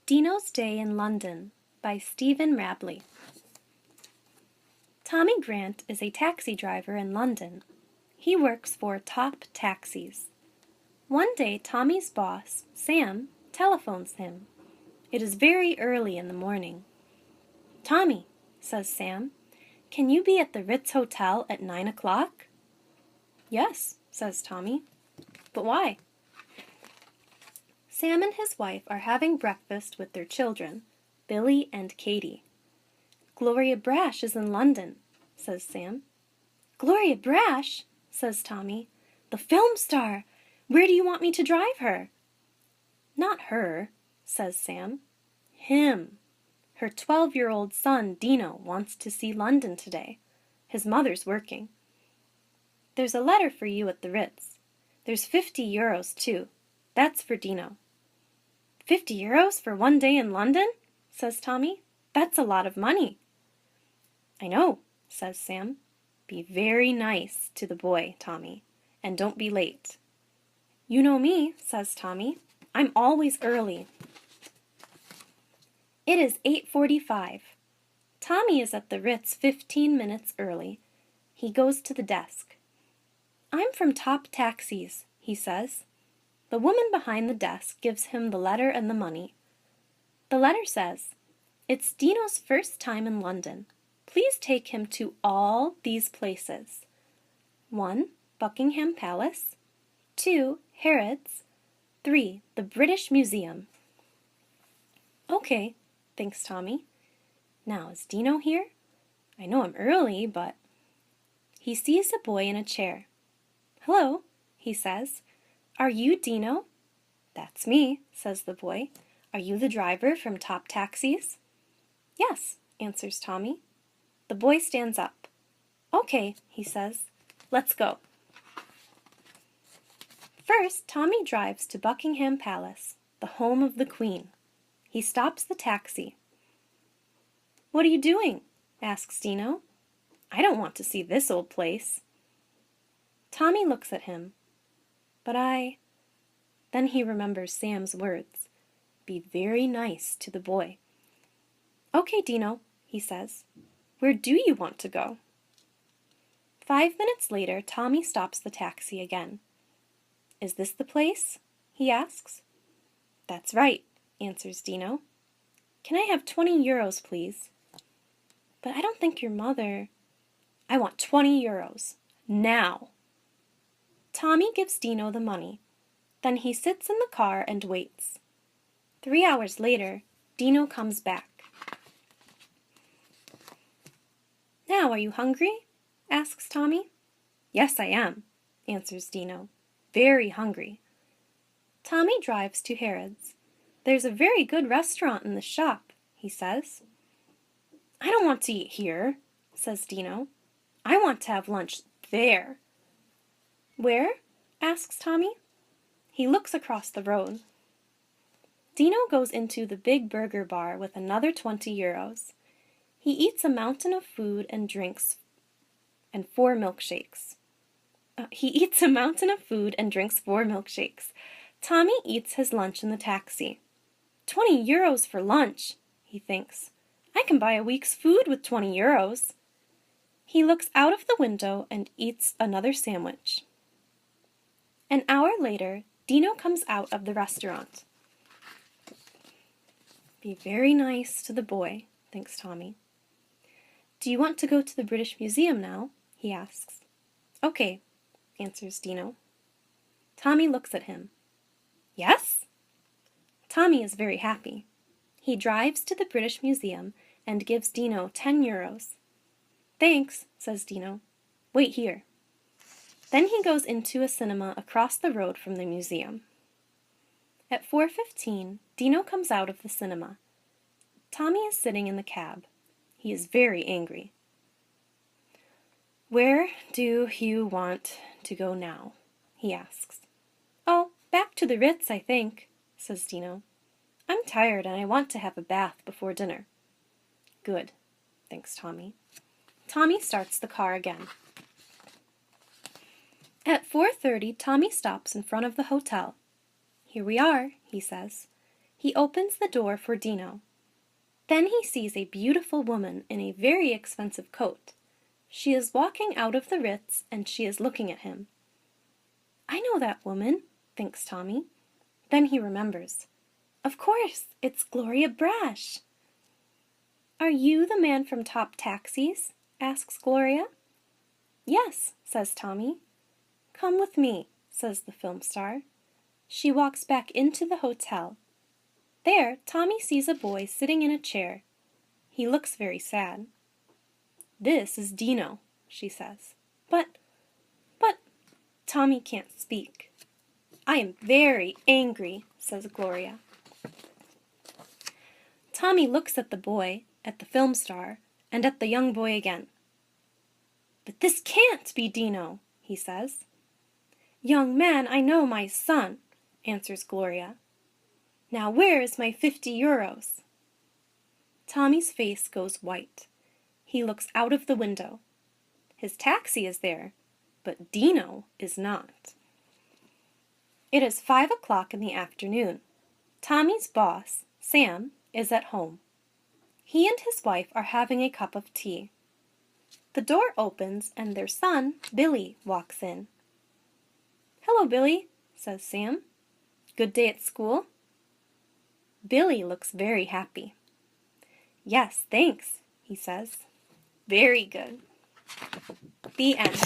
Dino's Day in London by Stephen Rabley. Tommy Grant is a taxi driver in London. He works for Top Taxis. One day Tommy's boss, Sam, telephones him. It is very early in the morning. "Tommy," says Sam, "can you be at the Ritz Hotel at 9 o'clock?" "Yes," says Tommy. "But why?" Sam and his wife are having breakfast with their children, Billy and Katie. "Gloria Brash is in London," says Sam. "Gloria Brash?" says Tommy. "The film star! Where do you want me to drive her?" "Not her," says Sam. "Him. Her 12-year-old son, Dino, wants to see London today. His mother's working. There's a letter for you at the Ritz. There's 50 euros, too. That's for Dino." €50 for one day in London?" says Tommy. "That's a lot of money." "I know," says Sam. "Be very nice to the boy, Tommy, and don't be late." "You know me," says Tommy. "I'm always early." It is 8:45. Tommy is at the Ritz 15 minutes early. He goes to the desk. "I'm from Top Taxis," he says. The woman behind the desk gives him the letter and the money. The letter says, "It's Dino's first time in London. Please take him to all these places. 1. Buckingham Palace. 2. Harrods. 3. The British Museum." "Okay," thinks Tommy. "Now, is Dino here? I know I'm early, but—" He sees a boy in a chair. "Hello," he says. "Are you Dino?" "That's me," says the boy. "Are you the driver from Top Taxis?" "Yes," answers Tommy. The boy stands up. "Okay," he says. "Let's go." First, Tommy drives to Buckingham Palace, the home of the Queen. He stops the taxi. "What are you doing?" asks Dino. "I don't want to see this old place." Tommy looks at him. "But I—" Then he remembers Sam's words. Be very nice to the boy. "Okay, Dino," he says. "Where do you want to go?" 5 minutes later, Tommy stops the taxi again. "Is this the place?" he asks. "That's right," answers Dino. "Can I have 20 euros, please?" "But I don't think your mother—" "I want 20 euros. Now!" Tommy gives Dino the money. Then he sits in the car and waits. 3 hours later, Dino comes back. "Now, are you hungry?" asks Tommy. "Yes, I am," answers Dino. "Very hungry." Tommy drives to Harrods. "There's a very good restaurant in the shop," he says. "I don't want to eat here," says Dino. "I want to have lunch there." "Where?" asks Tommy. He looks across the road. Dino goes into the big burger bar with another 20 euros. He eats a mountain of food and drinks and 4 milkshakes. Tommy eats his lunch in the taxi. 20 euros for lunch, he thinks. I can buy a week's food with 20 euros. He looks out of the window and eats another sandwich. An hour later, Dino comes out of the restaurant. Be very nice to the boy, thinks Tommy. "Do you want to go to the British Museum now?" he asks. "Okay," answers Dino. Tommy looks at him. "Yes?" Tommy is very happy. He drives to the British Museum and gives Dino 10 euros. "Thanks," says Dino. "Wait here." Then he goes into a cinema across the road from the museum. At 4:15, Dino comes out of the cinema. Tommy is sitting in the cab. He is very angry. "Where do you want to go now?" he asks. "Oh, back to the Ritz, I think," says Dino. "I'm tired and I want to have a bath before dinner." "Good," thinks Tommy. Tommy starts the car again. At 4:30, Tommy stops in front of the hotel. "Here we are," he says. He opens the door for Dino. Then he sees a beautiful woman in a very expensive coat. She is walking out of the Ritz, and she is looking at him. I know that woman, thinks Tommy. Then he remembers. Of course, it's Gloria Brash. Are you the man from Top Taxis? Asks Gloria. Yes, says Tommy. Come with me, says the film star. She walks back into the hotel. There, Tommy sees a boy sitting in a chair. He looks very sad. This is Dino, she says. But, Tommy can't speak. I am very angry, says Gloria. Tommy looks at the boy, at the film star, and at the young boy again. But this can't be Dino, he says. Young man, I know my son, answers Gloria. Now where is my 50 euros? Tommy's face goes white. He looks out of the window. His taxi is there, but Dino is not. It is 5 o'clock in the afternoon. Tommy's boss, Sam, is at home. He and his wife are having a cup of tea. The door opens and their son, Billy, walks in. Hello, Billy, says Sam. Good day at school? Billy looks very happy. Yes, thanks, he says. Very good. The end.